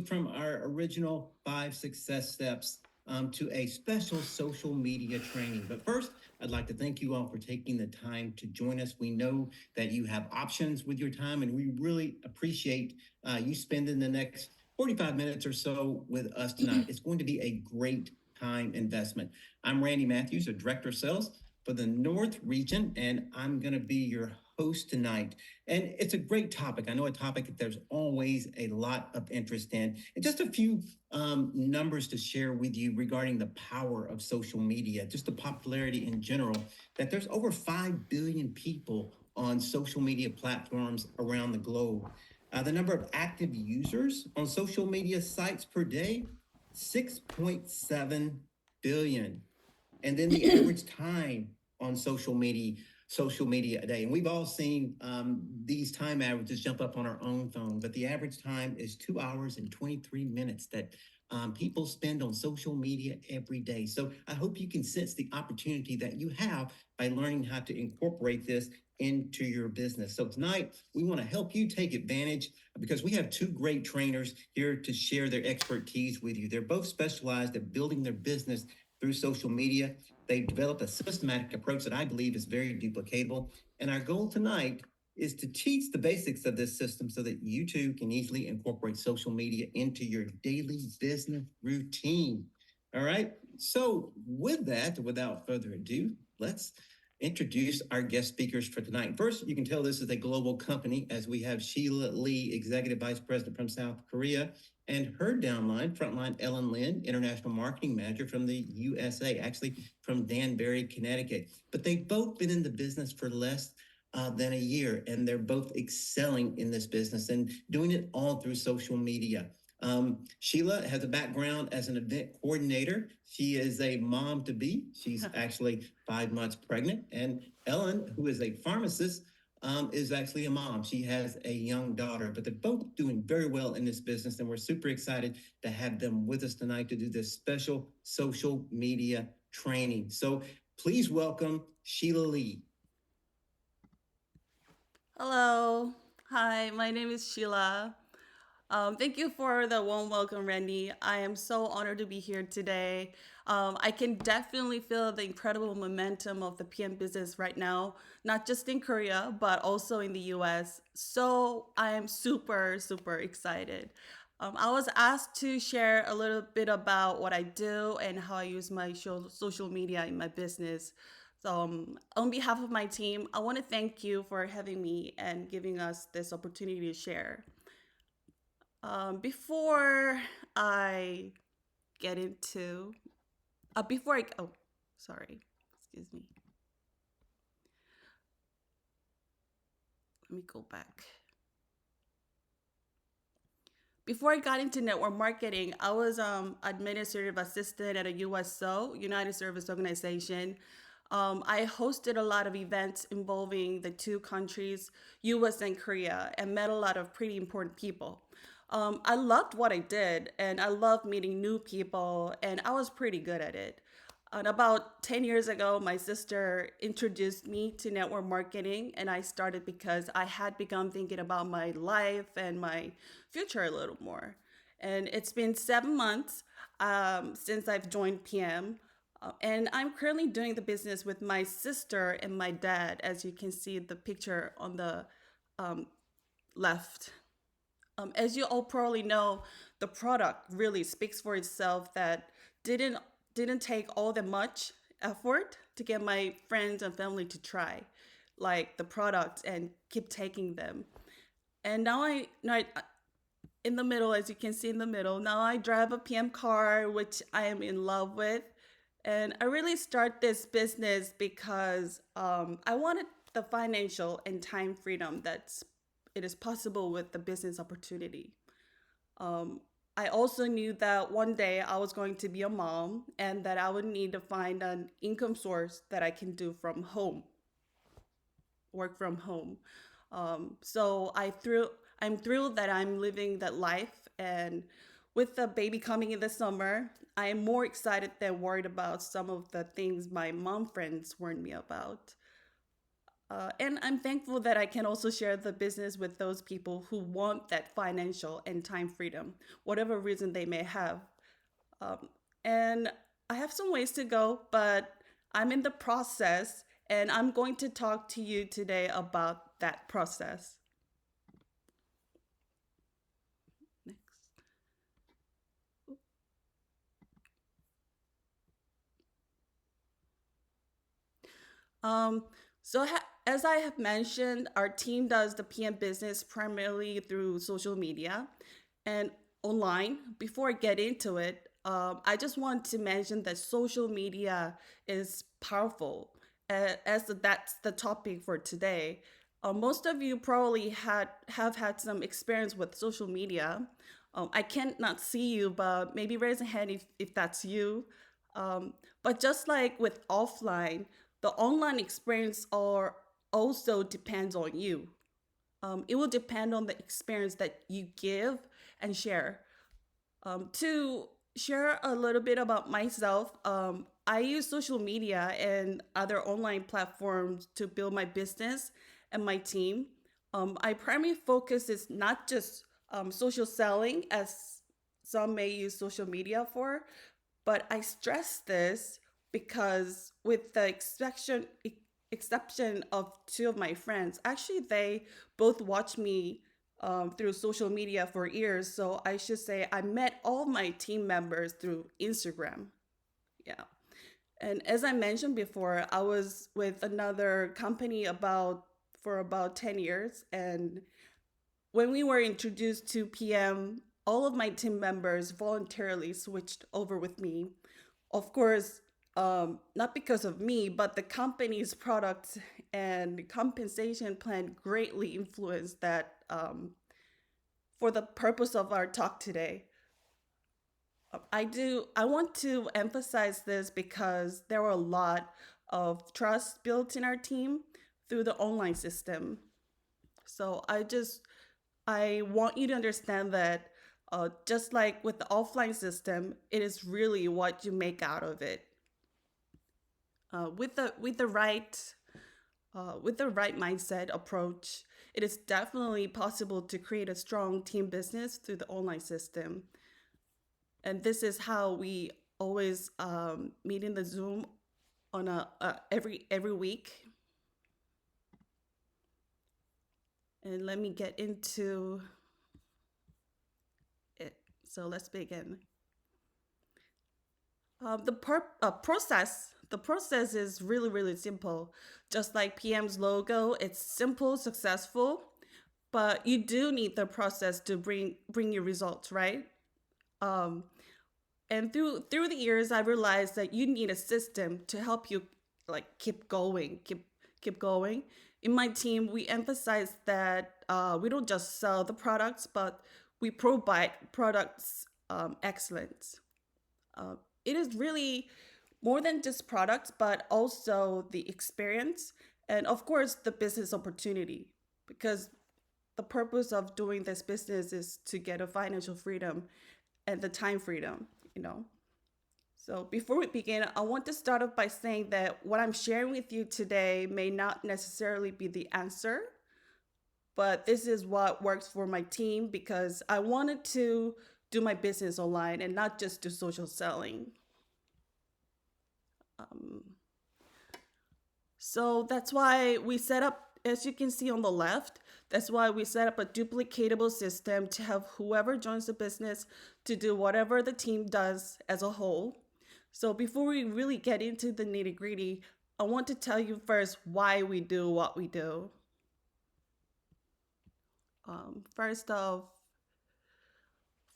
from our original 5 success steps to a special social media training. But first, I'd like to thank you all for taking the time to join us. We know that you have options with your time, and we really appreciate you spending the next 45 minutes or so with us tonight. It's going to be a great time investment. I'm Randy Matthews, a director of sales for the North region, and I'm going to be your host tonight. And it's a great topic. I know a topic that there's always a lot of interest in. And just a few numbers to share with you regarding the power of social media, just the popularity in general, that there's over 5 billion people on social media platforms around the globe. The number of active users on social media sites per day, 6.7 billion. And then the average time on social media a day. And we've all seen these time averages jump up on our own phone, but the average time is 2 hours and 23 minutes that people spend on social media every day. So I hope you can sense the opportunity that you have by learning how to incorporate this into your business. So tonight, we want to help you take advantage because we have two great trainers here to share their expertise with you. They're both specialized at building their business through social media. They've developed a systematic approach that I believe is very duplicatable. And our goal tonight is to teach the basics of this system so that you too can easily incorporate social media into your daily business routine. All right. So with that, without further ado, let's introduce our guest speakers for tonight. First, you can tell this is a global company as we have Sheila Lee, Executive Vice President from South Korea, and her downline, frontline Ellen Lynn, International Marketing Manager from the USA, actually from Danbury, Connecticut. But they've both been in the business for less than a year, and they're both excelling in this business and doing it all through social media. Sheila has a background as an event coordinator. She is a mom-to-be. She's actually 5 months pregnant. And Ellen, who is a pharmacist, is actually a mom. She has a young daughter, but they're both doing very well in this business. And we're super excited to have them with us tonight to do this special social media training. So please welcome Sheila Lee. Hello. Hi, my name is Sheila. Thank you for the warm welcome, Randy. I am so honored to be here today. I can definitely feel the incredible momentum of the PM business right now, not just in Korea, but also in the US. So I am super, super excited. I was asked to share a little bit about what I do and how I use my social media in my business. So, on behalf of my team, I want to thank you for having me and giving us this opportunity to share. Before I get into, oh, sorry, excuse me. Let me go back. Before I got into network marketing, I was administrative assistant at a USO, United Service Organization. I hosted a lot of events involving the two countries, US and Korea, and met a lot of pretty important people. I loved what I did, and I loved meeting new people, and I was pretty good at it. And about 10 years ago, my sister introduced me to network marketing, and I started because I had begun thinking about my life and my future a little more. And it's been 7 months since I've joined PM. And I'm currently doing the business with my sister and my dad, as you can see the picture on the um, left. As you all probably know, the product really speaks for itself. That didn't didn't take all that much effort to get my friends and family to try, like the products and keep taking them. And now in the middle, as you can see in the middle, now I drive a PM car, which I am in love with. And I really start this business because I wanted the financial and time freedom that's it is possible with the business opportunity. Um, I also knew that one day I was going to be a mom and that I would need to find an income source that I can do from home, work from home. I'm thrilled that I'm living that life. And with the baby coming in the summer, I am more excited than worried about some of the things my mom friends warned me about. And I'm thankful that I can also share the business with those people who want that financial and time freedom, whatever reason they may have. And I have some ways to go, but I'm in the process, and I'm going to talk to you today about that process. Next. As I have mentioned, our team does the PM business primarily through social media and online. Before I get into it, I just want to mention that social media is powerful, as that's the topic for today. Most of you probably have had some experience with social media. I can't not see you, but maybe raise a hand if that's you. But just like with offline, the online experience are also depends on you. It will depend on the experience that you give and share. To share a little bit about myself, I use social media and other online platforms to build my business and my team. My primary focus is not just social selling, as some may use social media for, but I stress this because, with the exception of two of my friends, actually, they both watch me through social media for years. So I should say I met all my team members through Instagram. Yeah. And as I mentioned before, I was with another company for about 10 years. And when we were introduced to PM, all of my team members voluntarily switched over with me. Of course, not because of me, but the company's product and compensation plan greatly influenced that, for the purpose of our talk today. I want to emphasize this because there were a lot of trust built in our team through the online system. So I want you to understand that, just like with the offline system, it is really what you make out of it. With the right mindset approach, it is definitely possible to create a strong team business through the online system. And this is how we always meet in the Zoom on every week. And let me get into it. So let's begin. The process is really, really simple. Just like PM's logo, it's simple, successful, but you do need the process to bring you results, right? And through the years, I realized that you need a system to help you keep going. In my team, we emphasize that we don't just sell the products, but we provide products excellence. It is really more than just products, but also the experience and, of course, the business opportunity. Because the purpose of doing this business is to get a financial freedom and the time freedom, So before we begin, I want to start off by saying that what I'm sharing with you today may not necessarily be the answer, but this is what works for my team because I wanted to do my business online and not just do social selling. So that's why we set up, as you can see on the left, that's why we set up a duplicatable system to have whoever joins the business to do whatever the team does as a whole. So before we really get into the nitty-gritty, I want to tell you first why we do what we do. First off,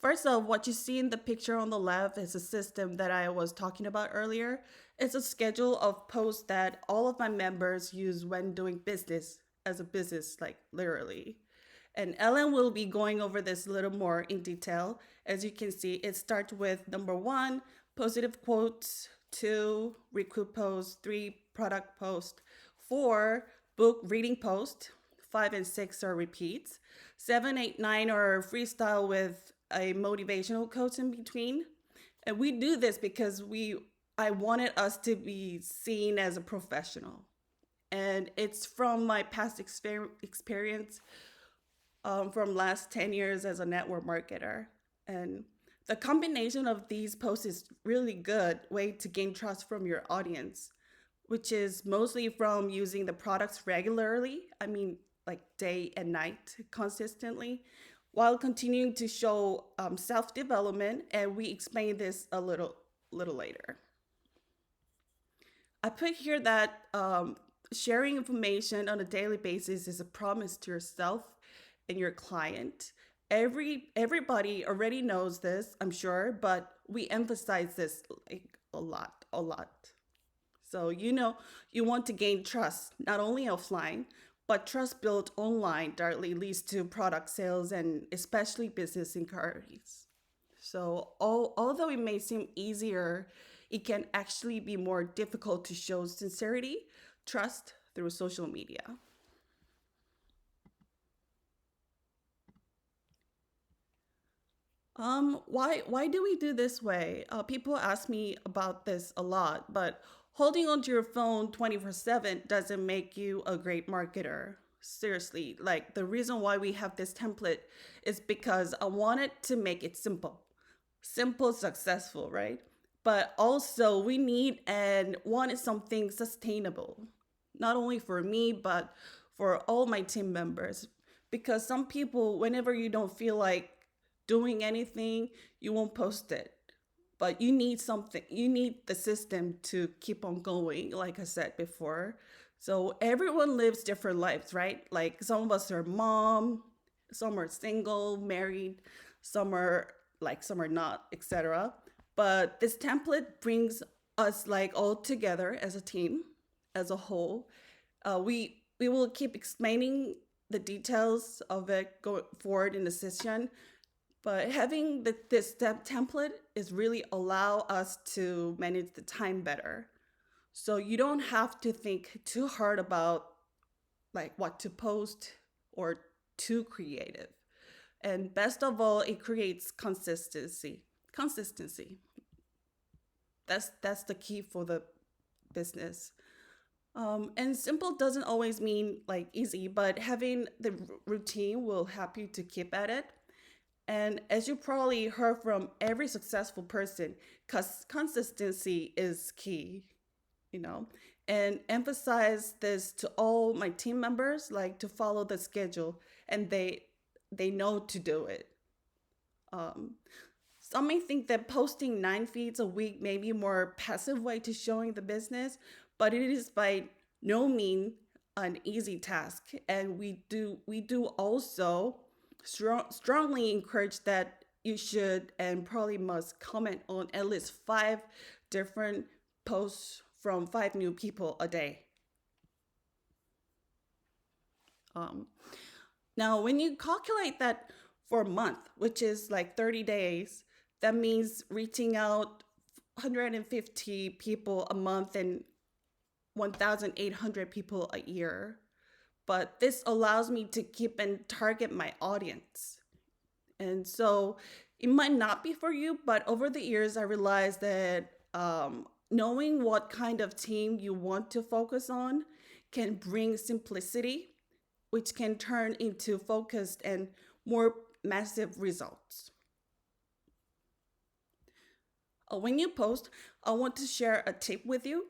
what you see in the picture on the left is a system that I was talking about earlier. It's a schedule of posts that all of my members use when doing business as a business, literally. And Ellen will be going over this a little more in detail. As you can see, it starts with number 1, positive quotes, 2, recruit posts, 3, product post, 4, book reading post, 5 and 6 are repeats, 7, 8, 9 are freestyle with a motivational quote in between. And we do this because I wanted us to be seen as a professional. And it's from my past experience from last 10 years as a network marketer. And the combination of these posts is really good way to gain trust from your audience, which is mostly from using the products regularly. I mean, like day and night consistently, while continuing to show self-development. And we explain this a little later. I put here that sharing information on a daily basis is a promise to yourself and your client. Everybody already knows this, I'm sure, but we emphasize this like a lot. So you want to gain trust, not only offline, but trust built online directly leads to product sales and especially business inquiries. So although it may seem easier, it can actually be more difficult to show sincerity, trust through social media. Why do we do this way? People ask me about this a lot, but holding onto your phone 24/7 doesn't make you a great marketer. Seriously, like the reason why we have this template is because I wanted to make it simple, successful, right? But also we need and wanted something sustainable, not only for me, but for all my team members. Because some people, whenever you don't feel like doing anything, you won't post it. But you need something, you need the system to keep on going, like I said before. So everyone lives different lives, right? Like some of us are mom, some are single, married, some are not, etc. But this template brings us like all together as a team, as a whole. We will keep explaining the details of it going forward in the session. But having this template is really allow us to manage the time better. So you don't have to think too hard about like what to post or too creative. And best of all, it creates consistency. That's the key for the business. And simple doesn't always mean like easy, but having the routine will help you to keep at it. And as you probably heard from every successful person, consistency is key, and emphasize this to all my team members, like to follow the schedule, and they know to do it. Some may think that posting 9 feeds a week may be more passive way to showing the business, but it is by no means an easy task. And we do also strongly encourage that you should and probably must comment on at least 5 different posts from 5 new people a day. Now, when you calculate that for a month, which is like 30 days, that means reaching out 150 people a month and 1,800 people a year. But this allows me to keep and target my audience. And so it might not be for you, but over the years, I realized that knowing what kind of team you want to focus on can bring simplicity, which can turn into focused and more massive results. When you post, I want to share a tip with you.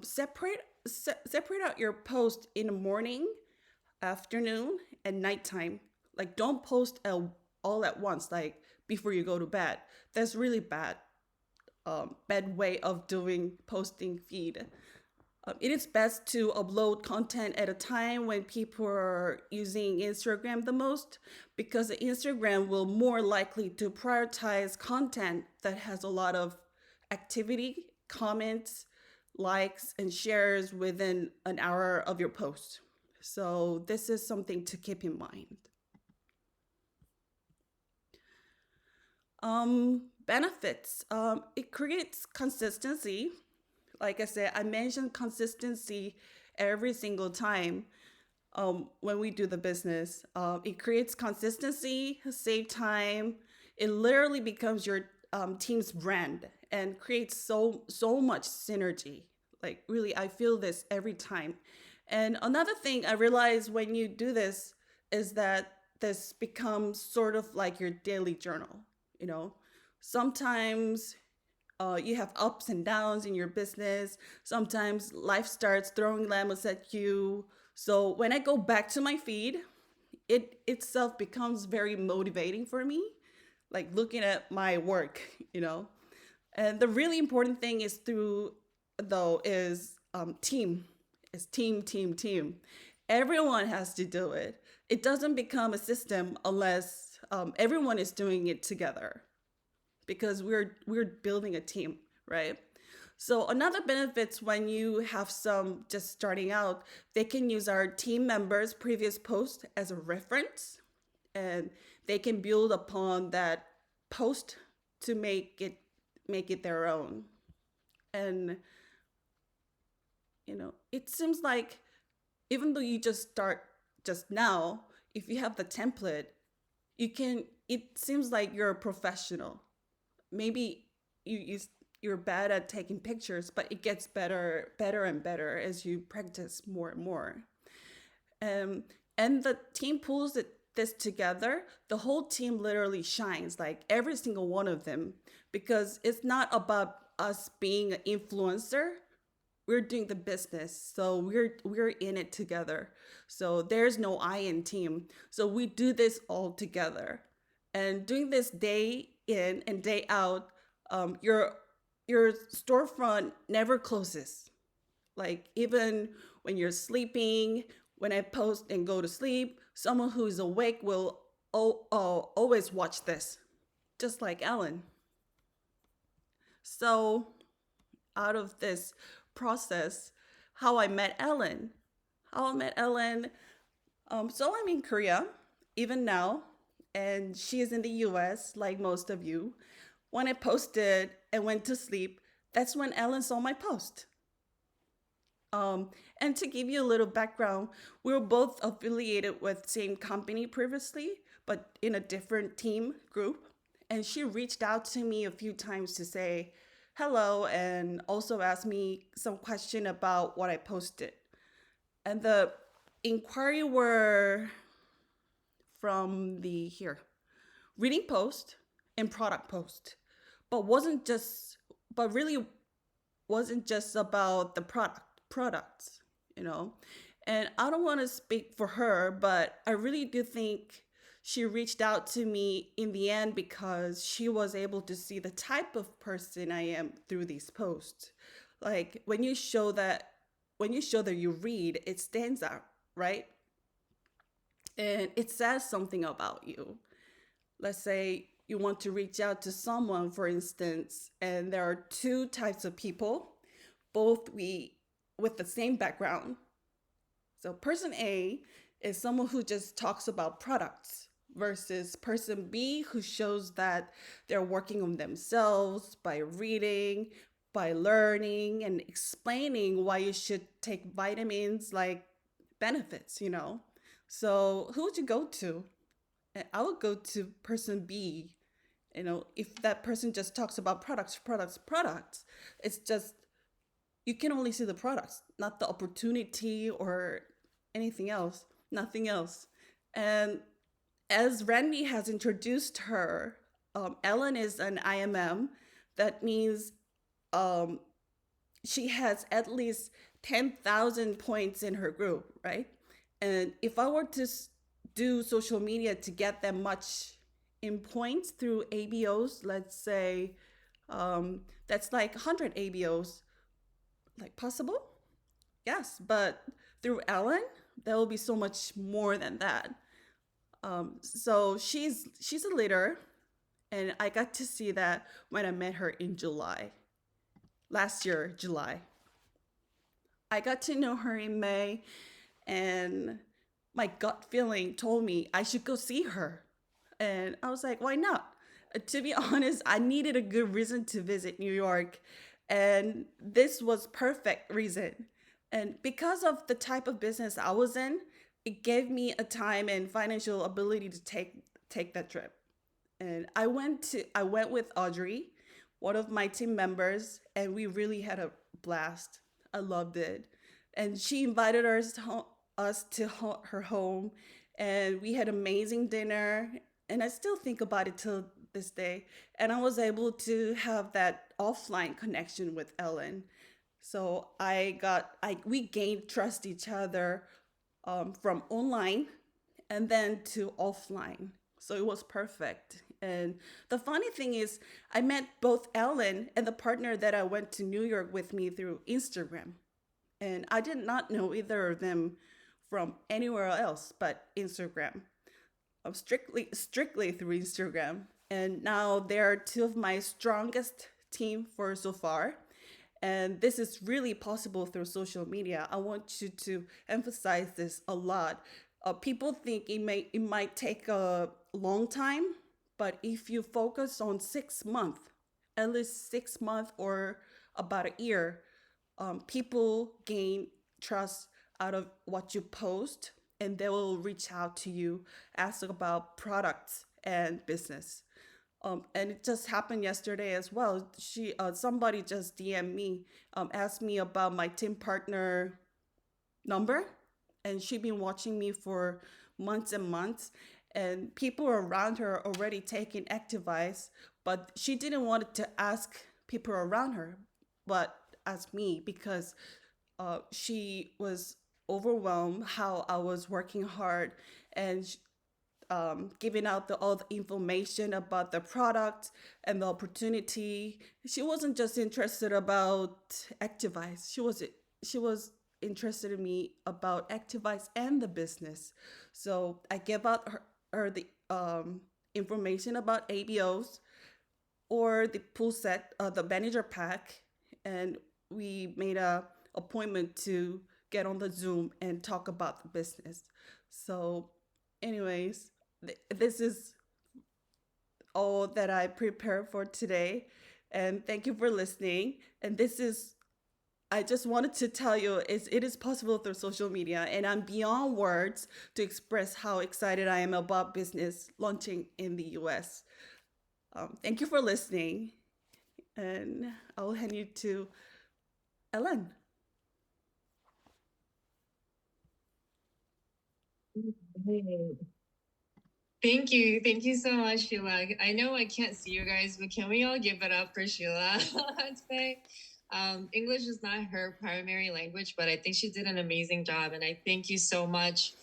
Separate out your post in the morning, afternoon, and nighttime. Like don't post all at once, like before you go to bed. That's really bad way of doing posting feed. It is best to upload content at a time when people are using Instagram the most, because Instagram will more likely to prioritize content that has a lot of activity, comments, likes, and shares within an hour of your post. So this is something to keep in mind. Benefits. It creates consistency. Like I said, I mentioned consistency every single time when we do the business. It creates consistency, save time. It literally becomes your team's brand and creates so much synergy. Like really, I feel this every time. And another thing I realized when you do this is that this becomes sort of like your daily journal. You know, sometimes you have ups and downs in your business. Sometimes life starts throwing lemons at you. So when I go back to my feed, it itself becomes very motivating for me, like looking at my work, you know. And the really important thing is team. It's team. Everyone has to do it. It doesn't become a system unless everyone is doing it together, because we're building a team, right? So another benefits when you have some just starting out, they can use our team members' previous post as a reference, and they can build upon that post to make it their own. And you know, it seems like even though you just start just now, if you have the template, it seems like you're a professional. Maybe you're bad at taking pictures, but it gets better and better as you practice more and more. And the team pulls this together. The whole team literally shines, like every single one of them, because it's not about us being an influencer. We're doing the business, so we're in it together. So there's no I in team. So we do this all together, and doing this day in and day out, your storefront never closes. Like even when you're sleeping, when I post and go to sleep, someone who is awake will always watch this, just like Ellen. So out of this process, how I met Ellen. So I'm in Korea, even now, and she is in the US, like most of you. When I posted and went to sleep, that's when Ellen saw my post. And to give you a little background, we were both affiliated with same company previously, but in a different team group. And she reached out to me a few times to say hello and also asked me some question about what I posted. And the inquiry were from reading post and product post, but really wasn't just about the products, you know. And I don't want to speak for her, but I really do think she reached out to me in the end because she was able to see the type of person I am through these posts. Like when you show that you read, it stands out, right? And it says something about you. Let's say you want to reach out to someone, for instance, and there are two types of people, both with the same background. So person A is someone who just talks about products versus person B who shows that they're working on themselves by reading, by learning, and explaining why you should take vitamins, like benefits, you know. So who would you go to? I would go to person B. You know, if that person just talks about products, it's just, you can only see the products, not the opportunity or anything else, nothing else. And as Randy has introduced her, Ellen is an IMM. That means she has at least 10,000 points in her group, right? And if I were to do social media to get that much in points through ABOs, let's say that's like 100 ABOs, like possible? Yes, but through Ellen, there will be so much more than that. So she's a leader, and I got to see that when I met her in last year, July. I got to know her in May, and my gut feeling told me I should go see her. And I was like, why not? To be honest, I needed a good reason to visit New York, and this was perfect reason. And because of the type of business I was in, it gave me a time and financial ability to take that trip. And I went with Audrey, one of my team members, and we really had a blast. I loved it. And she invited us to her home, and we had amazing dinner. And I still think about it till this day. And I was able to have that offline connection with Ellen. So we gained trust each other from online and then to offline. So it was perfect. And the funny thing is, I met both Ellen and the partner that I went to New York with me through Instagram. And I did not know either of them from anywhere else but Instagram. Strictly through Instagram. And now they're two of my strongest team for so far. And this is really possible through social media. I want you to emphasize this a lot. People think it might take a long time, but if you focus on 6 months, at least 6 months or about a year, people gain trust out of what you post, and they will reach out to you, ask about products and business. And it just happened yesterday as well. Somebody just DM'd me, asked me about my team partner number, and she'd been watching me for months and months. And people around her already taking Activize, but she didn't want to ask people around her, but ask me because she was overwhelmed how I was working hard and giving out all the information about the product and the opportunity. She wasn't just interested about Activize. She was interested in me about Activize and the business. So I gave out her the information about ABOs or the pool set, the manager pack, and we made a appointment to get on the Zoom and talk about the business. So, anyways, this is all that I prepared for today. And thank you for listening. And I just wanted to tell you it is possible through social media. And I'm beyond words to express how excited I am about business launching in the US. Thank you for listening. And I will hand you to Ellen. Thank you. Thank you so much, Sheila. I know I can't see you guys, but can we all give it up for Sheila today? English is not her primary language, but I think she did an amazing job. And I thank you so much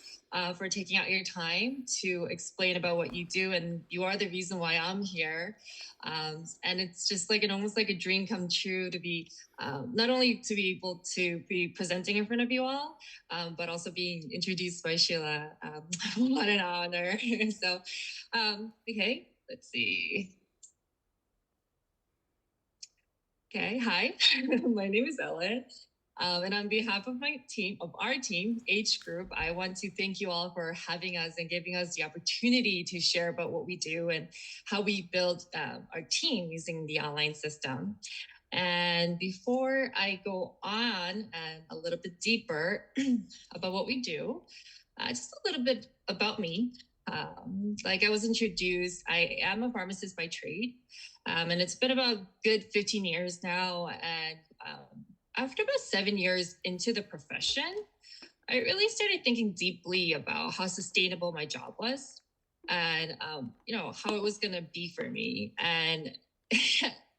for taking out your time to explain about what you do. And you are the reason why I'm here. And it's just like almost like a dream come true to be not only to be able to be presenting in front of you all, but also being introduced by Sheila. What an honor. So, okay, let's see. Okay, hi, my name is Ellen. And on behalf of our team, H Group, I want to thank you all for having us and giving us the opportunity to share about what we do and how we build our team using the online system. And before I go on and a little bit deeper about what we do, just a little bit about me. Like I was introduced, I am a pharmacist by trade, and it's been about good 15 years now. And after about 7 years into the profession, I really started thinking deeply about how sustainable my job was and, how it was going to be for me. And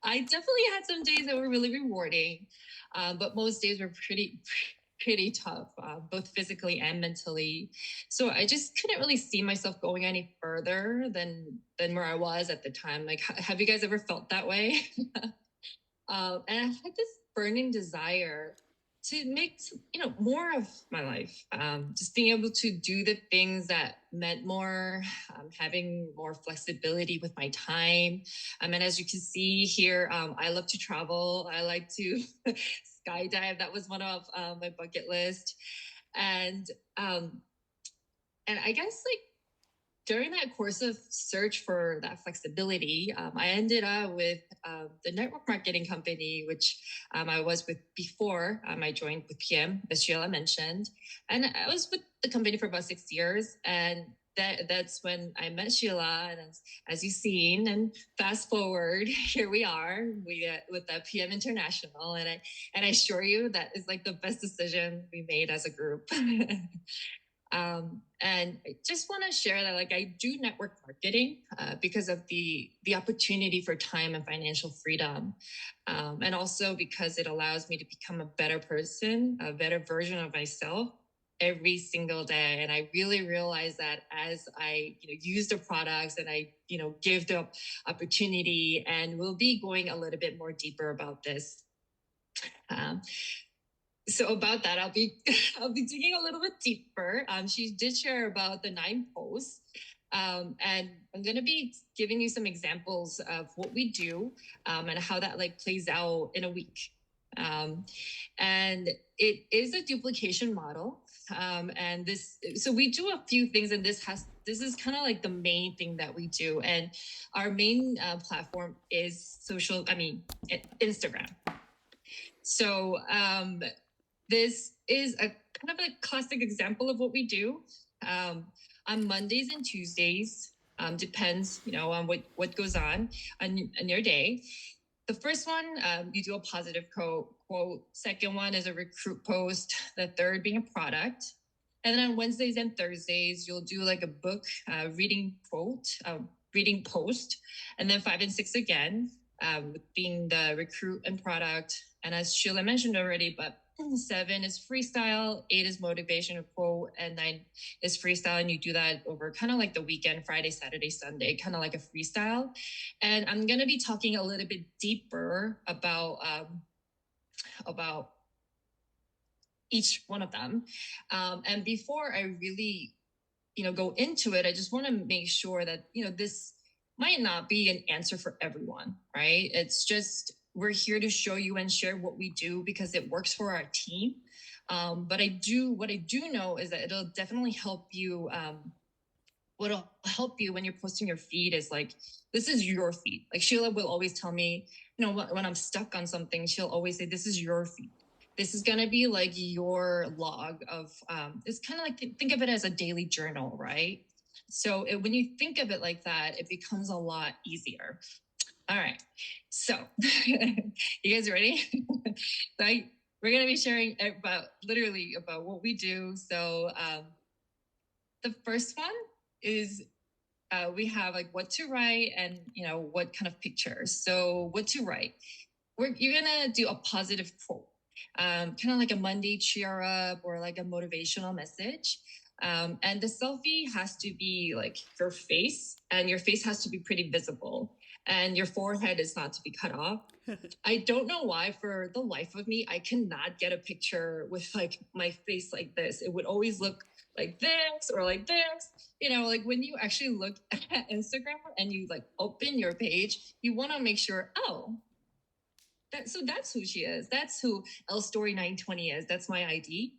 I definitely had some days that were really rewarding, but most days were pretty tough, both physically and mentally. So I just couldn't really see myself going any further than where I was at the time. Like, have you guys ever felt that way? And I had this burning desire to make more of my life, just being able to do the things that meant more, having more flexibility with my time. And as you can see here, I love to travel. I like to skydive. That was one of my bucket list. And I guess during that course of search for that flexibility, I ended up with the network marketing company, which I was with before I joined with PM, as Sheila mentioned. And I was with the company for about 6 years. And that's when I met Sheila, and as you've seen, and fast forward, here we are, with the PM International, and I assure you that is like the best decision we made as a group. And I just want to share that, like, I do network marketing because of the opportunity for time and financial freedom, and also because it allows me to become a better person, a better version of myself every single day. And I really realize that as I use the products and I give the opportunity, and we'll be going a little bit more deeper about this. So about that, I'll be digging a little bit deeper. She did share about the 9 posts, and I'm going to be giving you some examples of what we do, and how that like plays out in a week. And it is a duplication model. And so we do a few things, and this is kind of like the main thing that we do. And our main platform is Instagram. So this is a kind of a classic example of what we do. On Mondays and Tuesdays, depends, on what goes on your day. The first one, you do a positive quote. Second one is a recruit post. The third being a product. And then on Wednesdays and Thursdays, you'll do like a book reading post. And then 5 and 6 again, being the recruit and product. And as Sheila mentioned already, but 7 is freestyle, 8 is motivational quote, and 9 is freestyle. And you do that over kind of like the weekend, Friday, Saturday, Sunday, kind of like a freestyle. And I'm going to be talking a little bit deeper about each one of them. And before I really, go into it, I just want to make sure that, this might not be an answer for everyone, right? It's just, we're here to show you and share what we do because it works for our team. But what I do know is that it'll definitely help you. What'll help you when you're posting your feed is like, this is your feed. Like Sheila will always tell me, when I'm stuck on something, she'll always say, this is your feed. This is going to be like your log of, it's kind of like, think of it as a daily journal, right? So when you think of it like that, it becomes a lot easier. All right. So you guys ready? We're going to be sharing literally about what we do. So the first one is we have like what to write and, what kind of pictures. So what to write. You're going to do a positive quote. Kind of like a Monday cheer up or like a motivational message. And the selfie has to be like your face, and your face has to be pretty visible, and your forehead is not to be cut off. I don't know why, for the life of me, I cannot get a picture with like my face like this. It would always look like this or like this. Like when you actually look at Instagram and you like open your page, you want to make sure, so that's who she is. That's who L Story 920 is. That's my ID.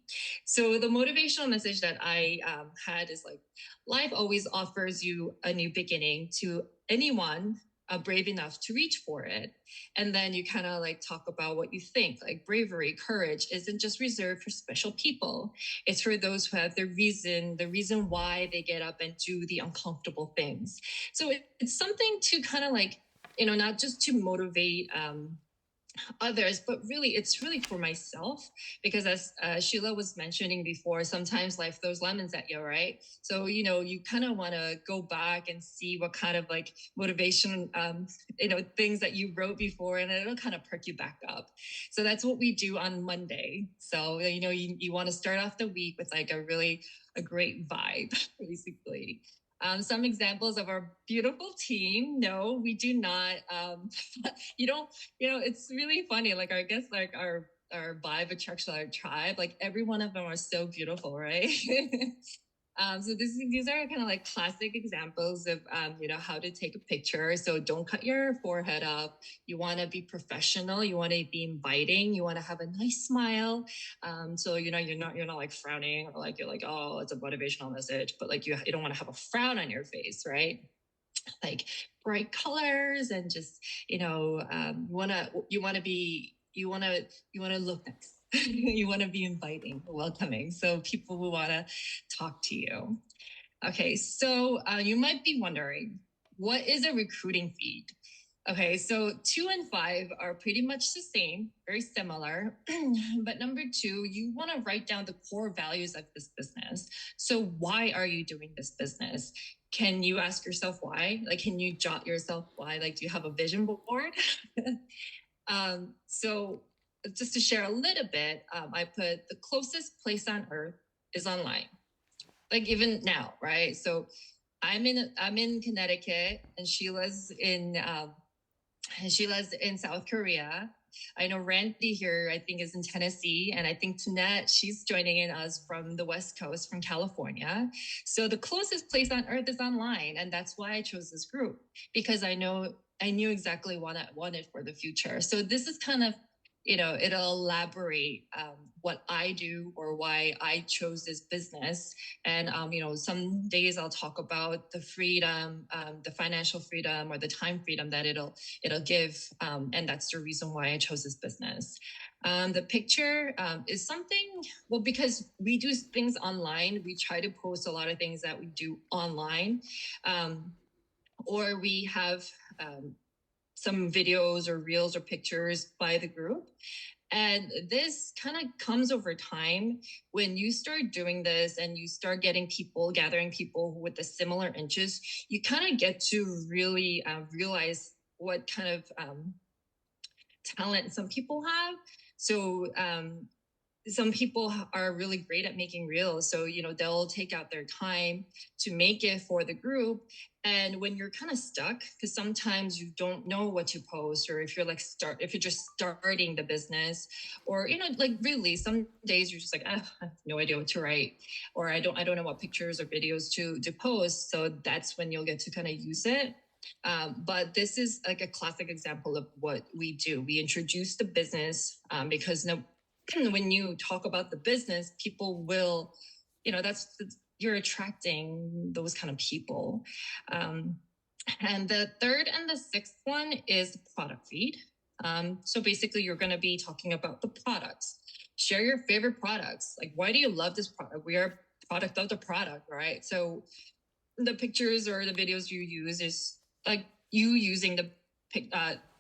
So the motivational message that I had is like, life always offers you a new beginning to anyone brave enough to reach for it. And then you kind of like talk about what you think, like bravery, courage isn't just reserved for special people. It's for those who have the reason why they get up and do the uncomfortable things. So it's something to kind of like, not just to motivate others, but it's really for myself, because as Sheila was mentioning before, sometimes life throws lemons at you, right? So you kind of want to go back and see what kind of like motivation things that you wrote before, and it'll kind of perk you back up. So that's what we do on Monday. So you want to start off the week with like a great vibe, basically. Some examples of our beautiful team. No, we do not. It's really funny. Like, I guess like our vibe attracts our tribe. Like every one of them are so beautiful, right? So these are kind of like classic examples of, how to take a picture. So don't cut your forehead up. You want to be professional. You want to be inviting. You want to have a nice smile. So, you're not like frowning, or like, you're like, oh, it's a motivational message, but like, you don't want to have a frown on your face, right? Like bright colors, and just, you want to look nice. You want to be inviting, welcoming. So people will want to talk to you. Okay, so you might be wondering, what is a recruiting feed? Okay, so 2 and 5 are pretty much the same, very similar. But number 2, you want to write down the core values of this business. So why are you doing this business? Can you ask yourself why? Like, can you jot yourself why? Like, do you have a vision board? So just to share a little bit, I put the closest place on earth is online. Like even now, right? So I'm in Connecticut, and Sheila's in South Korea. I know Randy here, I think, is in Tennessee, and I think Tunette, she's joining in us from the West Coast, from California. So the closest place on earth is online, and that's why I chose this group, because I knew exactly what I wanted for the future. So this is kind of, it'll elaborate what I do or why I chose this business. And, some days I'll talk about the freedom, the financial freedom or the time freedom that it'll give. And that's the reason why I chose this business. The picture is something, well, because we do things online, we try to post a lot of things that we do online. Or we have some videos or reels or pictures by the group. And this kind of comes over time when you start doing this and you start gathering people with the similar interests, you kind of get to really realize what kind of talent some people have. So some people are really great at making reels. So, they'll take out their time to make it for the group. And when you're kind of stuck, because sometimes you don't know what to post, or if you're just starting the business, or, really some days you're just like, I have no idea what to write, or I don't know what pictures or videos to post. So that's when you'll get to kind of use it. But this is like a classic example of what we do. We introduce the business because when you talk about the business, people will, you're attracting those kind of people. And the third and the sixth one is the product feed. So basically, you're going to be talking about the products. Share your favorite products. Like, why do you love this product? We are a product of the product, right? So the pictures or the videos you use is like you using the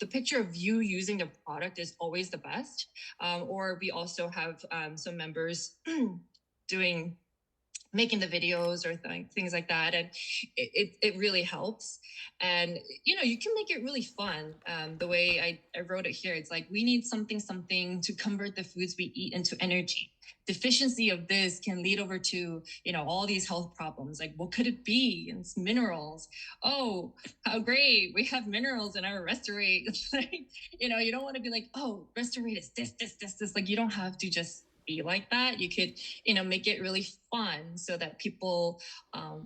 picture of you using the product is always the best. Or we also have some members making the videos or things like that. And it really helps. And, you can make it really fun. The way I wrote it here, it's like, we need something to convert the foods we eat into energy. Deficiency of this can lead over to, all these health problems. Like, what could it be? It's minerals. Oh, how great. We have minerals in our Restorate. Like, you don't want to be like, oh, Restorate is this. Like, you don't have to just be like that. You could, make it really fun so that people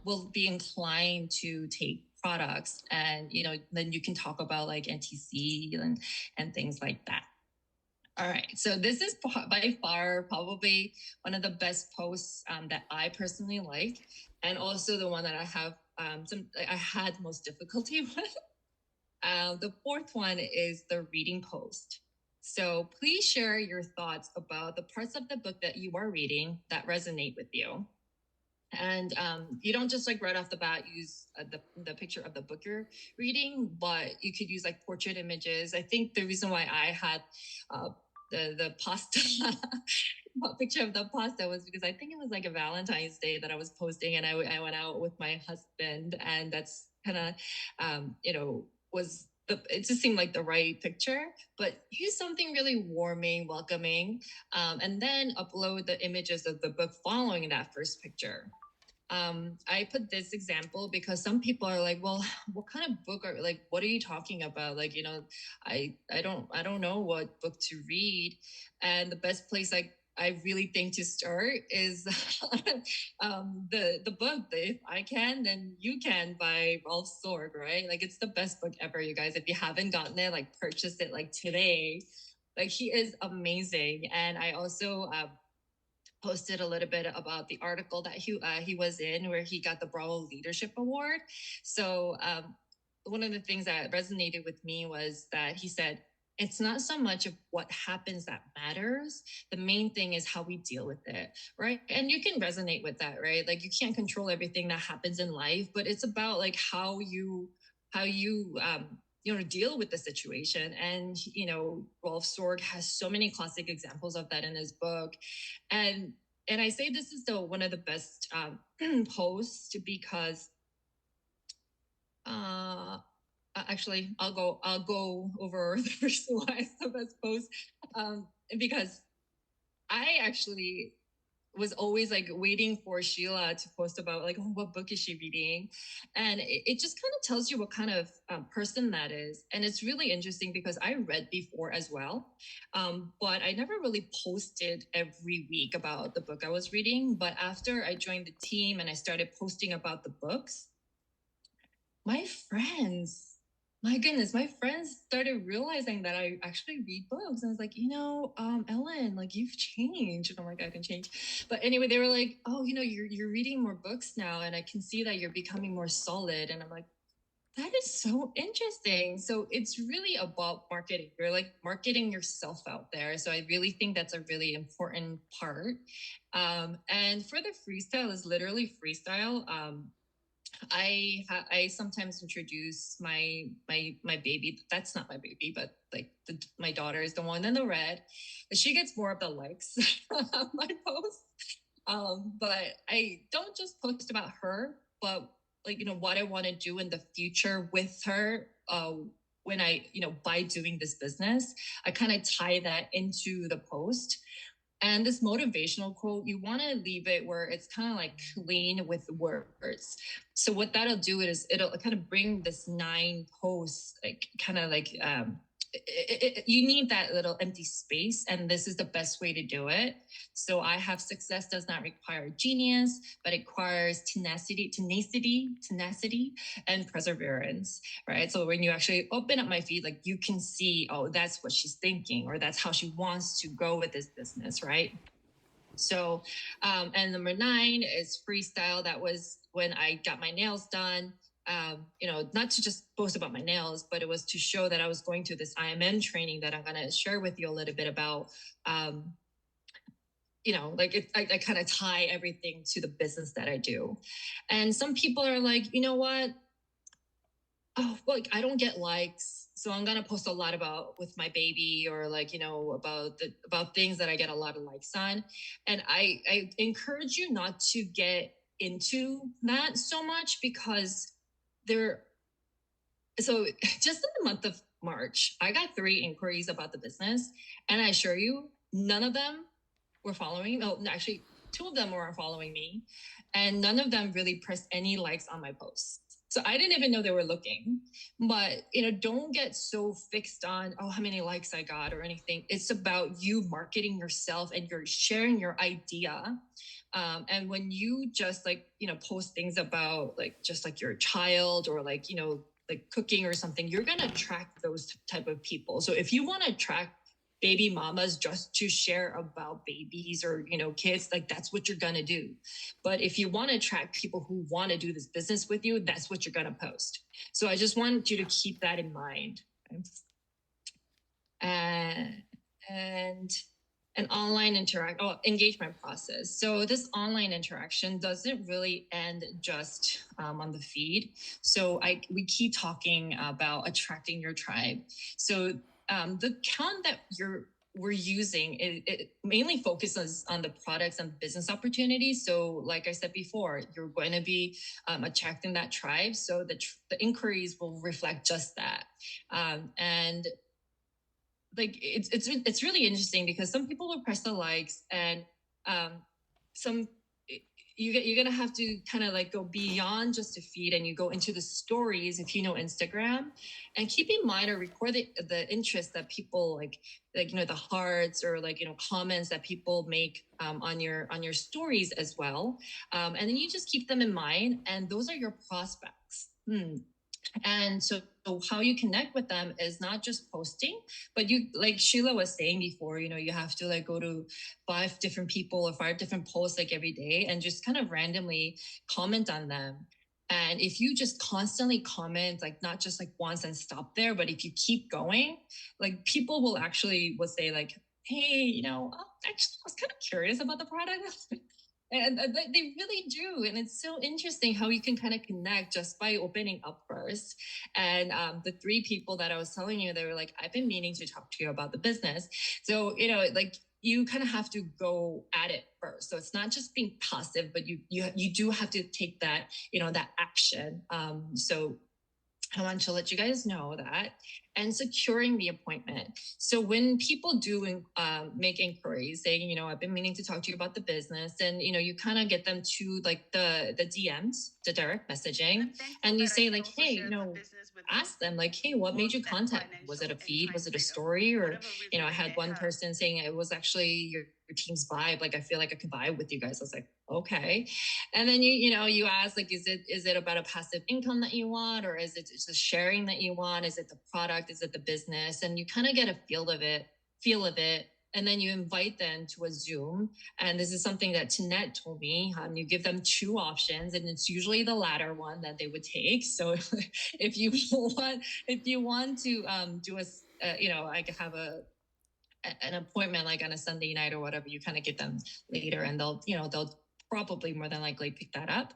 will be inclined to take products, and, then you can talk about like NTC and things like that. All right, so this is by far probably one of the best posts that I personally like, and also the one that I have I had most difficulty with. The fourth one is the reading post. So please share your thoughts about the parts of the book that you are reading that resonate with you. And you don't just like right off the bat use the picture of the book you're reading, but you could use like portrait images. I think the reason why I had the pasta picture of the pasta was because I think it was like a Valentine's Day that I was posting, and I went out with my husband, and that's kind of it just seemed like the right picture. But use something really warming, welcoming, and then upload the images of the book following that first picture. I put this example because some people are like, well, what kind of book what are you talking about? Like, I don't know what book to read. And the best place I really think to start is the book, If I Can, Then You Can by Rolf Sorg, right? Like, it's the best book ever, you guys. If you haven't gotten it, like, purchase it like today. Like, he is amazing. And I also posted a little bit about the article that he was in where he got the Bravo Leadership Award. So one of the things that resonated with me was that he said, it's not so much of what happens that matters. The main thing is how we deal with it, right? And you can resonate with that, right? Like you can't control everything that happens in life, but it's about like how you deal with the situation. And Rolf Sorg has so many classic examples of that in his book, and I say this is one of the best posts because actually I'll go over the first one as the best post because I actually was always like waiting for Sheila to post about like, oh, what book is she reading? And it just kind of tells you what kind of person that is. And it's really interesting because I read before as well, but I never really posted every week about the book I was reading. But after I joined the team and I started posting about the books, my friends started realizing that I actually read books. And I was like, Ellen, like you've changed. And I'm like, I can change. But anyway, they were like, oh, you're reading more books now. And I can see that you're becoming more solid. And I'm like, that is so interesting. So it's really about marketing. You're like marketing yourself out there. So I really think that's a really important part. And for the freestyle is literally freestyle. I sometimes introduce my baby. That's not my baby, but like my daughter is the one in the red. She gets more of the likes on my posts. But I don't just post about her, but like what I want to do in the future with her. When I by doing this business, I kind of tie that into the post. And this motivational quote, you want to leave it where it's kind of like clean with words. So what that'll do is it'll kind of bring this 9 posts, like kind of like you need that little empty space, and this is the best way to do it. So I have success does not require genius, but it requires tenacity, and perseverance, right? So when you actually open up my feed, like you can see, oh, that's what she's thinking, or that's how she wants to go with this business, right? So, and number 9 is freestyle. That was when I got my nails done. Not to just boast about my nails, but it was to show that I was going to this IMN training that I'm going to share with you a little bit about. I kind of tie everything to the business that I do. And some people are like, you know what? Oh, like I don't get likes, so I'm going to post a lot about with my baby, or like, about things that I get a lot of likes on. And I encourage you not to get into that so much, because so just in the month of March, I got 3 inquiries about the business, and I assure you, none of them were following. Oh, actually, 2 of them were following me, and none of them really pressed any likes on my posts. So I didn't even know they were looking. But, don't get so fixed on, oh, how many likes I got or anything. It's about you marketing yourself, and you're sharing your idea. And when you just post things about just like your child, or like cooking or something, you're going to attract those type of people. So if you want to attract baby mamas just to share about babies or, kids, like that's what you're going to do. But if you want to attract people who want to do this business with you, that's what you're going to post. So I just want you to keep that in mind. And an online engagement process. So this online interaction doesn't really end just on the feed. So we keep talking about attracting your tribe. So the account that we're using, it mainly focuses on the products and business opportunities. So like I said before, you're going to be attracting that tribe. So the inquiries will reflect just that. And like it's really interesting, because some people will press the likes, and you're gonna have to kind of like go beyond just a feed, and you go into the stories if you know Instagram, and keep in mind or record the interest that people like the hearts, or comments that people make on your stories as well, and then you just keep them in mind, and those are your prospects. And so how you connect with them is not just posting, but you, like Sheila was saying before, you have to go to 5 different people or 5 different posts every day, and just kind of randomly comment on them. And if you just constantly comment, like not just like once and stop there, but if you keep going, like people will say like, hey, actually I was kind of curious about the product. And they really do. And it's so interesting how you can kind of connect just by opening up first. And the 3 people that I was telling you, they were like, I've been meaning to talk to you about the business. So, like you kind of have to go at it first. So it's not just being passive, but you do have to take that, that action. So I want to let you guys know that. And securing the appointment. So when people do make inquiries saying, I've been meaning to talk to you about the business, and you kind of get them to like the DMs, the direct messaging, and you say like, hey, ask them like, hey, what made you contact? Was it a feed? Was it a story? Or I had one person saying it was actually your team's vibe. Like I feel like I can vibe with you guys. I was like, okay. And then you ask like, is it about a passive income that you want, or is it just sharing that you want? Is it the product? Is it the business? And you kind of get a feel of it, and then you invite them to a Zoom. And this is something that Tinette told me. You give them 2 options, and it's usually the latter one that they would take. So if you want to do like have an appointment like on a Sunday night or whatever, you kind of get them later, and they'll probably more than likely pick that up.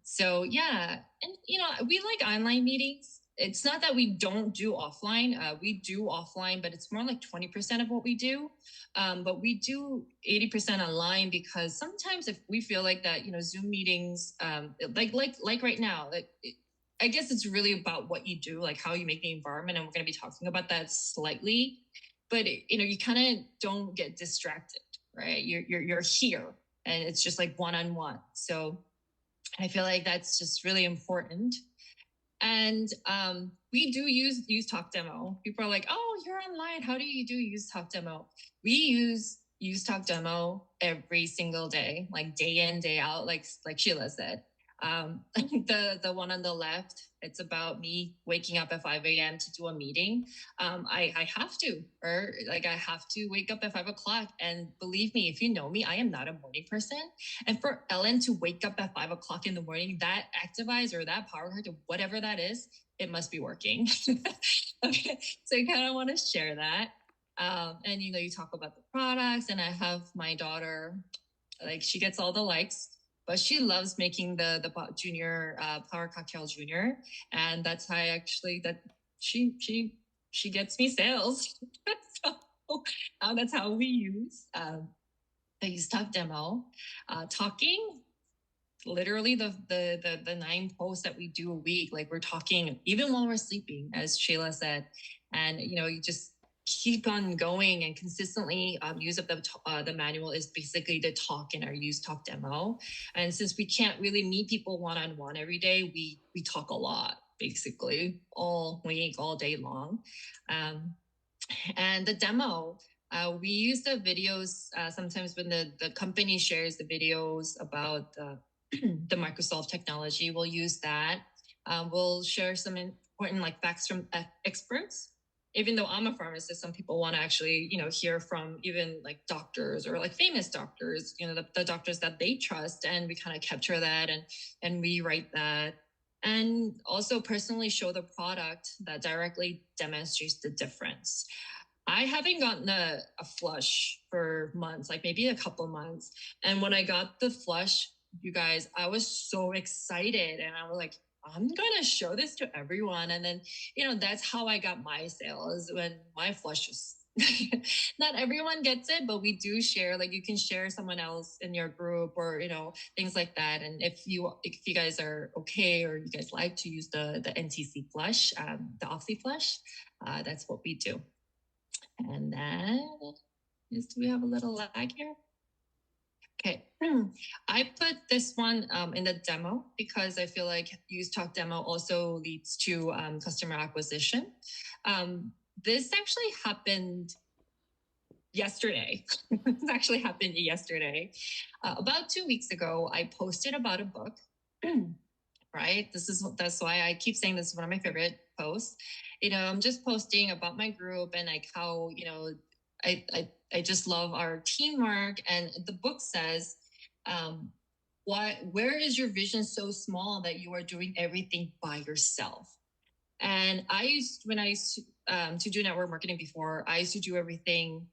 So yeah, and we like online meetings. It's not that we don't do offline. We do offline, but it's more like 20% of what we do. But we do 80% online because sometimes if we feel like that, Zoom meetings, like right now, I guess it's really about what you do, like how you make the environment, and we're going to be talking about that slightly. But you kind of don't get distracted, right? You're here, and it's just like one-on-one. So I feel like that's just really important. And we do use Talk Demo. People are like, oh, you're online. How do you do use Talk Demo? We use Talk Demo every single day, like day in, day out, like Sheila said. The one on the left, it's about me waking up at 5 a.m. to do a meeting. I have to, I have to wake up at 5 o'clock. And believe me, if you know me, I am not a morning person. And for Ellen to wake up at 5 o'clock in the morning, that activize or that power to whatever that is, it must be working. Okay, so I kind of want to share that. And you talk about the products, and I have my daughter, like she gets all the likes. But she loves making the junior Power Cocktail Junior, and that's how she gets me sales. So that's how we use Talk Demo. Talking, literally the 9 posts that we do a week, like we're talking even while we're sleeping, as Sheila said, and you just keep on going and consistently use up the manual is basically the talk in our use Talk Demo. And since we can't really meet people one-on-one every day, we talk a lot, basically all week, all day long. And the demo, we use the videos sometimes when the company shares the videos about the Microsoft technology. We'll use that. We'll share some important facts from experts. Even though I'm a pharmacist, some people want to actually, hear from even doctors or famous doctors, the doctors that they trust. And we kind of capture that and we write that. And also personally show the product that directly demonstrates the difference. I haven't gotten a flush for months, maybe a couple months. And when I got the flush, you guys, I was so excited. And I was like, I'm going to show this to everyone. And then, that's how I got my sales when my flush was, not everyone gets it, but we do share, you can share someone else in your group or, things like that. And if you guys are okay, or you guys like to use the NTC flush, the Oxy flush, that's what we do. And then, do we have a little lag here? Okay, I put this one in the demo because I feel like use Talk Demo also leads to customer acquisition. This actually happened yesterday. This actually happened yesterday. About 2 weeks ago, I posted about a book, right? That's why I keep saying this is one of my favorite posts. I'm just posting about my group and how, I just love our teamwork. And the book says, where is your vision so small that you are doing everything by yourself? And when I used to do network marketing before, I used to do everything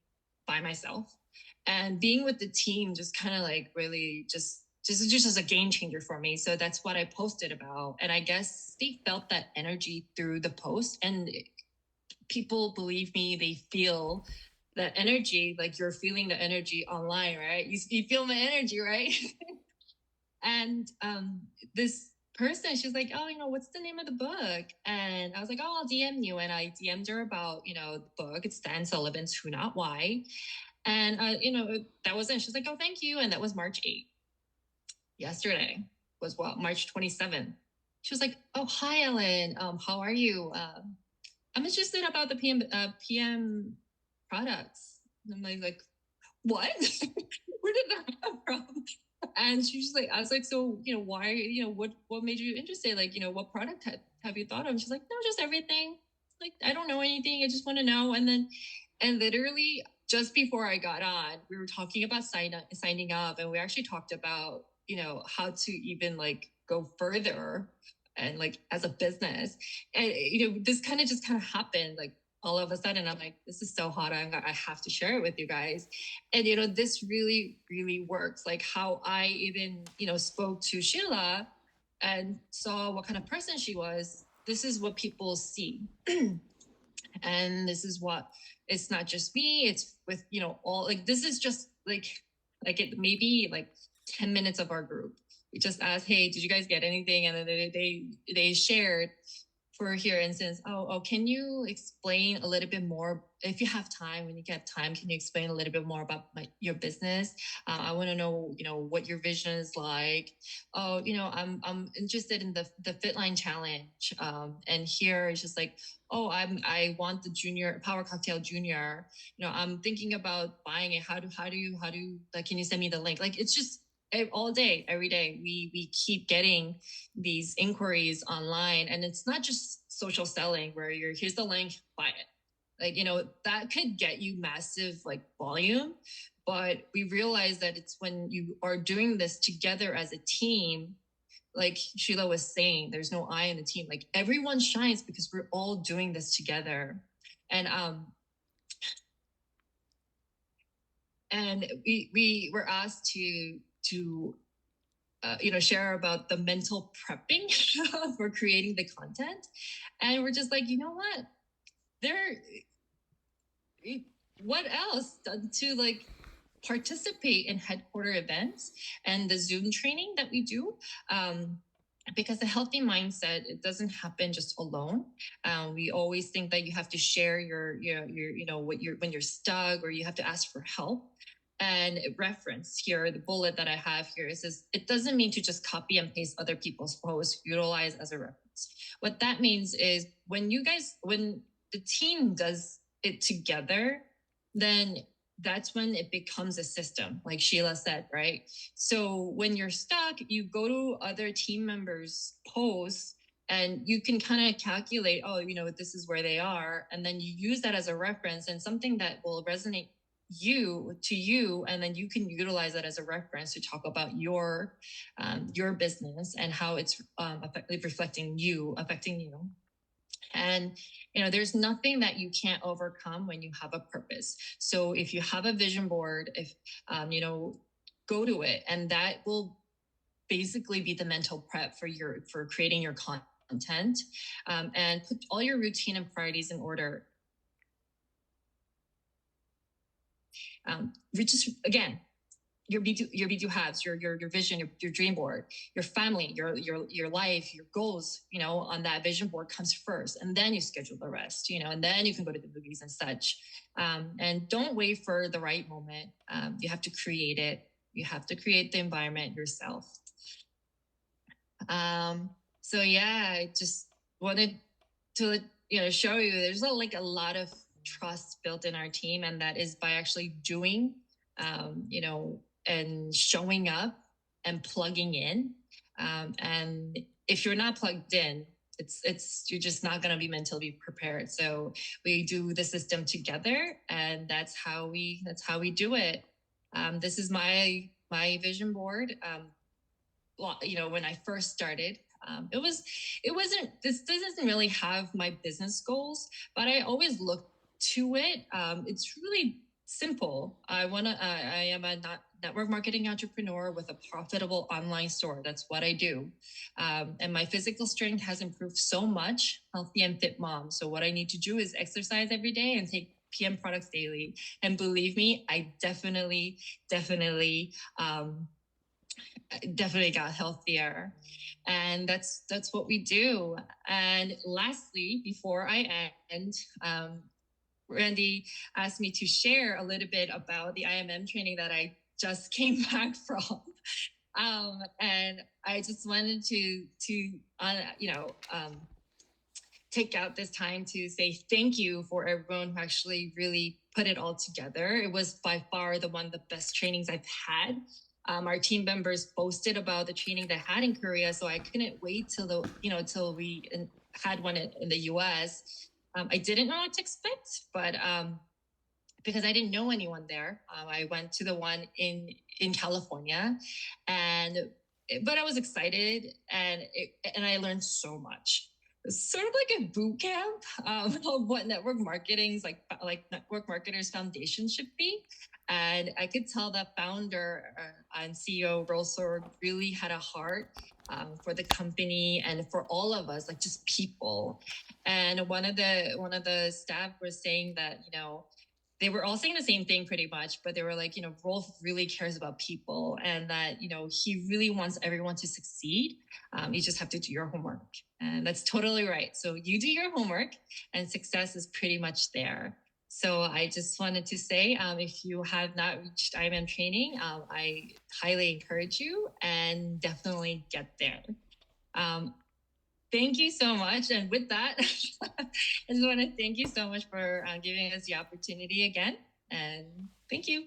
by myself. And being with the team just kind of like really just as a game changer for me. So that's what I posted about. And I guess they felt that energy through the post. And people, believe me, they feel that energy, like you're feeling the energy online, right? You feel my energy, right? And this person, she's like, oh, what's the name of the book? And I was like, oh, I'll DM you. And I DM'd her about, the book. It's Dan Sullivan's Who Not Why. And, that was it. She's like, oh, thank you. And that was March 8th. Yesterday was March 27th. She was like, oh, hi, Ellen. How are you? I'm interested about the PM products. And I'm like, what? Where did that come from? And she's like, I was like, so, why, what made you interested? Like, what product have you thought of? She's like, no, just everything. Like, I don't know anything. I just want to know. And literally just before I got on, we were talking about signing up, and we actually talked about, how to even like go further and like as a business. And, this kind of happened like all of a sudden. I'm like, this is so hot. I have to share it with you guys. And, this really, really works. Like how I even, spoke to Sheila and saw what kind of person she was. This is what people see. And this is what, it's not just me, it's with, all, like, this is just like it maybe like 10 minutes of our group. We just asked, hey, did you guys get anything? And then they shared for here instance, oh, can you explain a little bit more, if you have time, when you get time, can you explain a little bit more about your business? I want to know, what your vision is like. Oh, I'm interested in the Fitline challenge. And here it's just like, oh, I want the junior power cocktail junior. I'm thinking about buying it. How do you like, can you send me the link? Like, it's just all day, every day, we keep getting these inquiries online, and it's not just social selling where here's the link, buy it. Like, that could get you massive like volume, but we realize that it's when you are doing this together as a team, like Sheila was saying, there's no I in the team. Like everyone shines because we're all doing this together. And we were asked to share about the mental prepping for creating the content. And we're just like, what else to like participate in headquarter events and the Zoom training that we do. Because a healthy mindset, it doesn't happen just alone. We always think that you have to share your when you're stuck, or you have to ask for help. And reference here, the bullet that I have here, it says, it doesn't mean to just copy and paste other people's posts, utilize as a reference. What that means is when the team does it together, then that's when it becomes a system, like Sheila said, right? So when you're stuck, you go to other team members' posts and you can kind of calculate, oh, this is where they are. And then you use that as a reference and something that will resonate to you, and then you can utilize that as a reference to talk about your business and how it's affecting you. And there's nothing that you can't overcome when you have a purpose. So if you have a vision board, if go to it, and that will basically be the mental prep for creating your content, and put all your routine and priorities in order. Just again, your B2 halves, your vision, your dream board, your family, your life, your goals, on that vision board comes first, and then you schedule the rest, and then you can go to the movies and such. And don't wait for the right moment. You have to create it. You have to create the environment yourself. So yeah, I just wanted to show you there's a lot of trust built in our team, and that is by actually doing, and showing up and plugging in. And if you're not plugged in, you're just not going to be mentally prepared. So we do the system together, and that's how we do it. This is my vision board. when I first started, this doesn't really have my business goals, but I always look to it. It's really simple. I am a network marketing entrepreneur with a profitable online store. That's what I do. And my physical strength has improved so much, healthy and fit mom. So what I need to do is exercise every day and take PM products daily. And believe me, I definitely got healthier. And that's what we do. And lastly, before I end, Randy asked me to share a little bit about the IMM training that I just came back from. And I just wanted to take out this time to say thank you for everyone who actually really put it all together. It was by far one of the best trainings I've had. Our team members boasted about the training they had in Korea, so I couldn't wait till we had one in the US. I didn't know what to expect, but because I didn't know anyone there, I went to the one in California, but I was excited, and I learned so much. It's sort of like a boot camp of what network marketing's like network marketers foundation should be. And I could tell that founder and CEO Rolsorg really had a heart for the company and for all of us, like just people. And one of the staff was saying that, they were all saying the same thing pretty much, but they were like, Rolf really cares about people, and that, he really wants everyone to succeed. You just have to do your homework. And that's totally right. So you do your homework and success is pretty much there. So I just wanted to say, if you have not reached IMM training, I highly encourage you and definitely get there. Thank you so much. And with that, I just want to thank you so much for giving us the opportunity again. And thank you.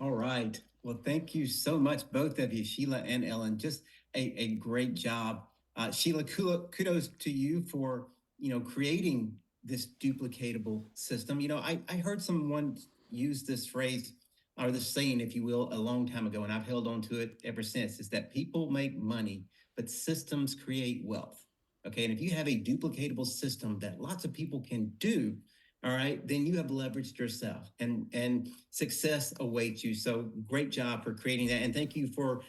All right. Well, thank you so much, both of you, Sheila and Ellen. Just a great job. Sheila, kudos to you for, creating this duplicatable system. I heard someone use this phrase, or this saying, if you will, a long time ago, and I've held on to it ever since, is that people make money, but systems create wealth. Okay, and if you have a duplicatable system that lots of people can do, all right, then you have leveraged yourself, and success awaits you. So great job for creating that, and thank you for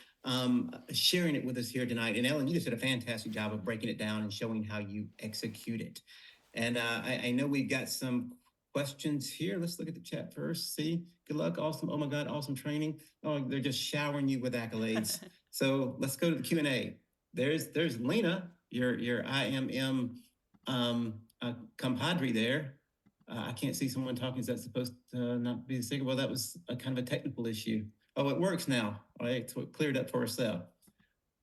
sharing it with us here tonight. And Ellen, you just did a fantastic job of breaking it down and showing how you execute it. And I know we've got some questions here. Let's look at the chat first. See, good luck, awesome. Oh my God, awesome training. Oh, they're just showering you with accolades. So let's go to the Q&A. There's Lena, your IMM compadre there. I can't see someone talking. Is that supposed to not be the secret? Well, that was a kind of a technical issue. Oh, it works now. All right, so it cleared up for herself.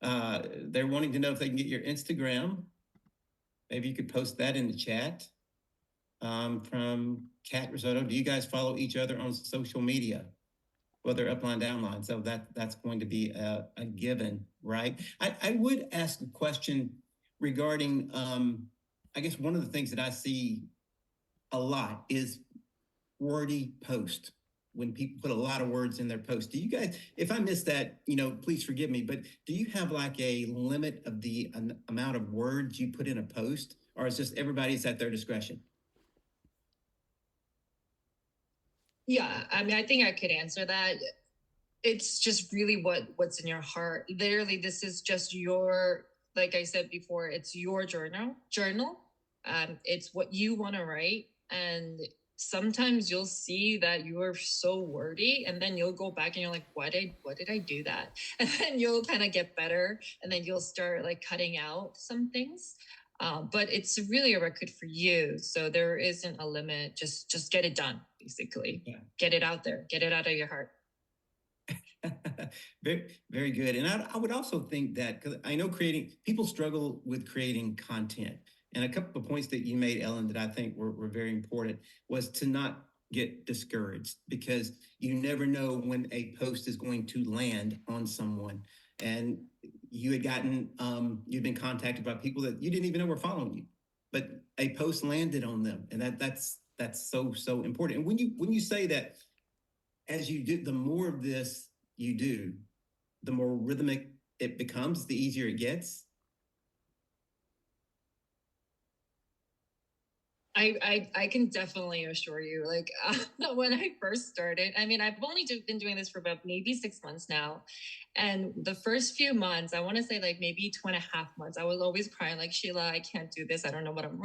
They're wanting to know if they can get your Instagram. Maybe you could post that in the chat. From Kat Risotto, do you guys follow each other on social media? Whether upline, downline. So that's going to be a given, right? I would ask a question regarding, I guess one of the things that I see a lot is wordy post. When people put a lot of words in their post. Do you guys, if I missed that, please forgive me, but do you have like a limit of the amount of words you put in a post, or is just everybody's at their discretion? Yeah, I mean, I think I could answer that. It's just really what's in your heart. Literally, this is just your, like I said before, it's your journal. It's what you want to write. And sometimes you'll see that you are so wordy, and then you'll go back and you're like, what did I do that? And then you'll kind of get better, and then you'll start like cutting out some things. But it's really a record for you. So there isn't a limit. Just get it done, basically. Yeah. Get it out there. Get it out of your heart. Very, very good. And I would also think that, because I know people struggle with creating content. And a couple of points that you made, Ellen, that I think were very important was to not get discouraged, because you never know when a post is going to land on someone. And you had you'd been contacted by people that you didn't even know were following you, but a post landed on them. And that's so important. And when you say that, as you do, the more of this you do, the more rhythmic it becomes, the easier it gets. I can definitely assure you, like when I first started, I mean, I've only been doing this for about maybe 6 months now. And the first few months, I want to say like maybe 2.5 months, I was always crying like, Sheila, I can't do this. I don't know what I'm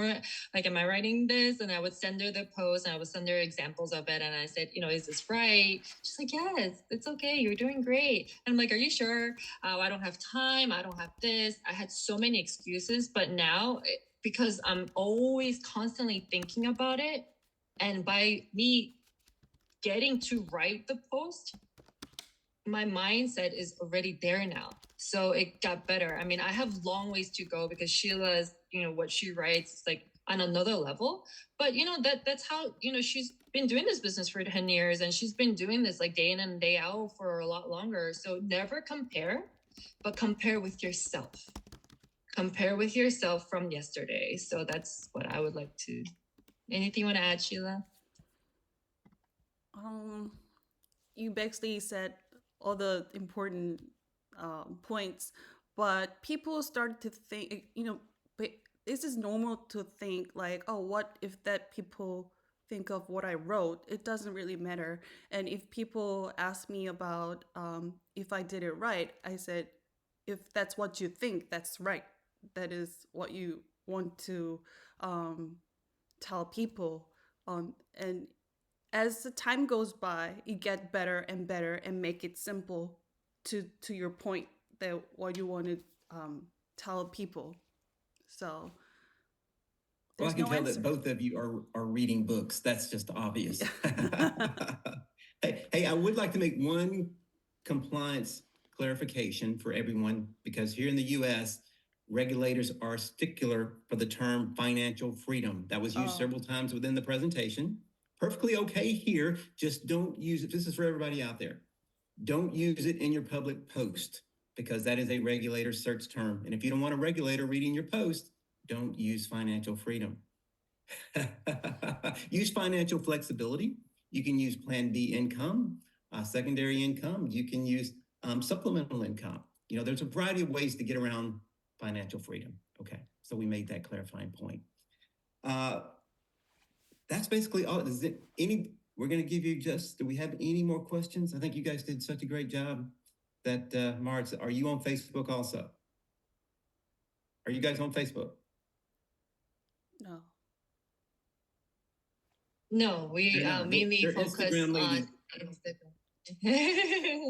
like, am I writing this? And I would send her the post and I would send her examples of it. And I said, you know, is this right? She's like, yes, it's okay. You're doing great. And I'm like, are you sure? I don't have time. I don't have this. I had so many excuses, but now because I'm always constantly thinking about it, and by me getting to write the post, my mindset is already there now. So it got better. I mean, I have long ways to go because Sheila's, you know, what she writes is like on another level. But you know, that's how, you know, she's been doing this business for 10 years and she's been doing this like day in and day out for a lot longer. So never compare, but compare with yourself. Compare with yourself from yesterday. So that's what I would like to. Anything you want to add, Sheila? You basically said all the important points, but people start to think, you know, but this is normal to think like, oh, what if that people think of what I wrote? It doesn't really matter. And if people ask me about if I did it right, I said, if that's what you think, that's right. That is what you want to tell people. And as the time goes by, you get better and make it simple to your point that what you want to tell people. So well, I can tell that both of you are reading books. That's just obvious. Hey, I would like to make one compliance clarification for everyone, because here in the U.S., regulators are stickler for the term financial freedom. That was used several times within the presentation. Perfectly okay here, just don't use it. This is for everybody out there. Don't use it in your public post, because that is a regulator search term. And if you don't want a regulator reading your post, don't use financial freedom. Use financial flexibility. You can use Plan B income, secondary income. You can use supplemental income. You know, there's a variety of ways to get around financial freedom. Okay, so we made that clarifying point. That's basically all. Is it we're going to give you do we have any more questions? I think you guys did such a great job that, Marge, are you on Facebook also? Are you guys on Facebook? No. No, we mainly focus on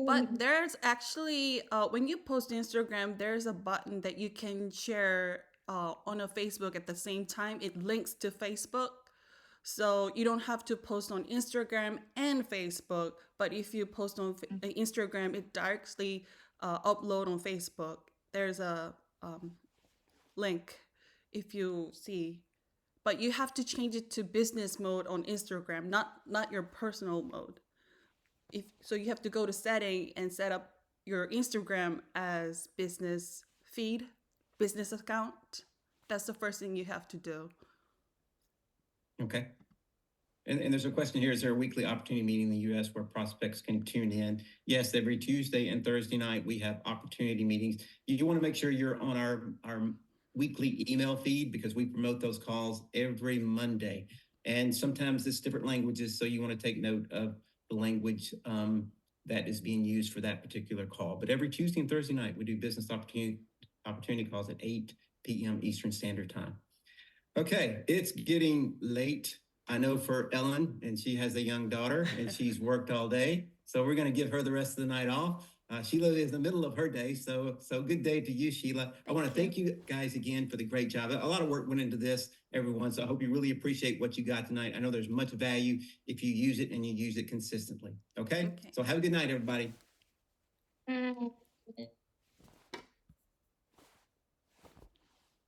But there's actually, when you post Instagram, there's a button that you can share on a Facebook at the same time. It links to Facebook. So you don't have to post on Instagram and Facebook. But if you post on Instagram, it directly upload on Facebook. There's a link if you see. But you have to change it to business mode on Instagram, not your personal mode. So you have to go to setting and set up your Instagram as business feed, business account. That's the first thing you have to do. Okay. And there's a question here, is there a weekly opportunity meeting in the U.S. where prospects can tune in? Yes, every Tuesday and Thursday night we have opportunity meetings. You want to make sure you're on our weekly email feed, because we promote those calls every Monday. And sometimes it's different languages, so you want to take note of the language that is being used for that particular call. But every Tuesday and Thursday night, we do business opportunity calls at 8 p.m. Eastern Standard Time. Okay, it's getting late. I know for Ellen, and she has a young daughter, and she's worked all day. So we're going to give her the rest of the night off. Sheila is in the middle of her day, so good day to you, Sheila. I want to thank you guys again for the great job. A lot of work went into this, everyone, so I hope you really appreciate what you got tonight. I know there's much value if you use it and you use it consistently, okay? So have a good night, everybody.